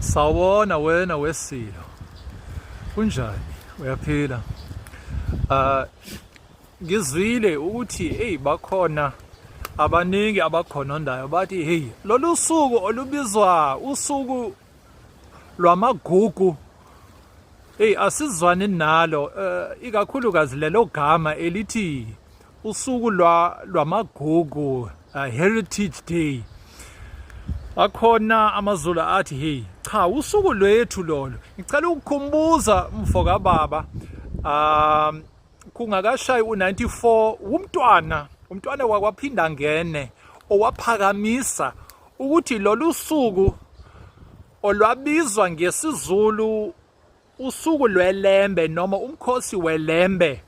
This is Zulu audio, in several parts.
Sawubona wena wesilo. Kunjani? Uyaphila? Ngizwile ukuthi bakhona abaningi abakhonondayo bathi lolu suku olubizwa usuku lwamagugu asizwani nalo, ikakhulukazi lelo gama elithi usuku lwamagugu, Heritage Day. Akhona amaZulu athi cha usuku lwethu lolo. Ngicela ukukhumbuza mfo kababa, kungakashayi u94 umntwana wakwaphinda ngene owaphakamisa ukuthi lolu suku olwabizwa ngesiZulu usuku lwelembe noma umkhosi welembe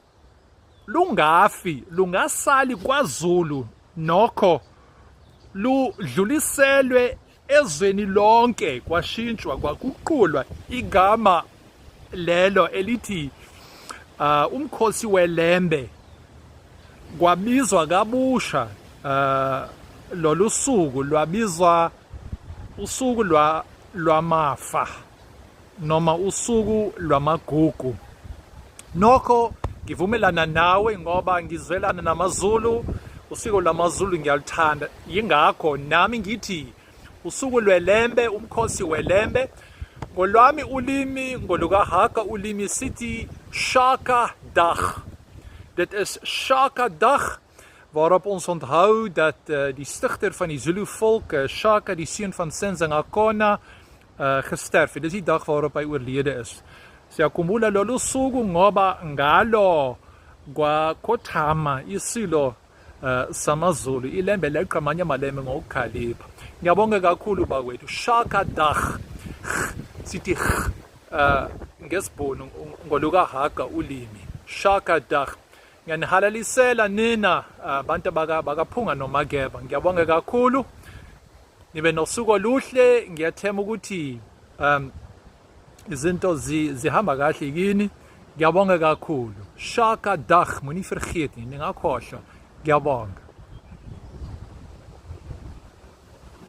lungafi, lungasali kwaZulu nokho ludluliselwe ezweni lonke, kwashintshwa kwaguqulwa igama lelo elithi umkhosi welembe, kwabizwa kabusha lolu suku lwabizwa usuku lwamafa noma usuku lwamagugu. Nokho ngivumelana nawe ngoba ngizwelana namaZulu, usiko lwamaZulu ngiyalithanda, yingakho nami ngithi usuku lwelembe, umkhosi welembe. Ngolwami ulimi, ngolukaHaga ulimi sithi Shaka Dag. Dit is Shaka Dag, waarop ons onthou dat die stigter van die Zulu volk, Shaka, die seun van Senzangakona, gesterf het. Dis die dag waarop hy oorlede is. Siyakhumbula lolu suku ngoba ngalo kwakhothama isilo samaZulu, ilembe leqa amanye amalembe ngokukhalipha. Ngiyabonga kakhulu bakwethu. Shaka Dag, sithi ngesibhunu ngolukaHaga ulimi. Shaka Dag. Ngiyanihalalisela nina abantu bakaphunga noMageba. Ngiyabonga kakhulu. Nibe nosuku oluhle. Ngiyathemba ukuthi izinto zihamba kahle kini. Ngiyabonga kakhulu. Shaka Dag, moenie vergeet nie, ningakhohlwa. Ngiyabonga.